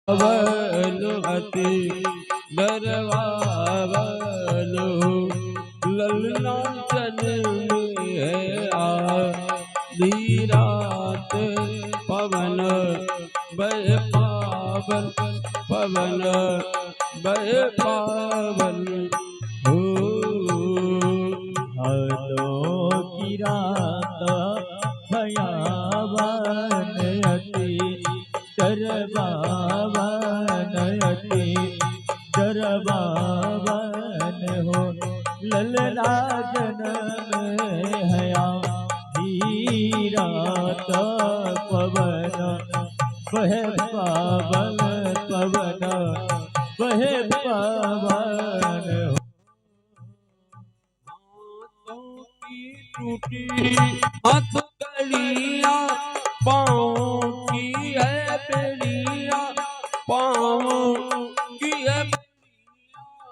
वलो अति डरवावलो ललना जन्म है आधी रात पवन बह पावन पवन बह पावन हो हाथों की रात भयावन अति डरवावन अति डरवावन हो ललना जन्म हया रात पवन बह पावन पवन बह पावन टूटी हथकड़ियाँ पाँव की है बेड़ियाँ पाँव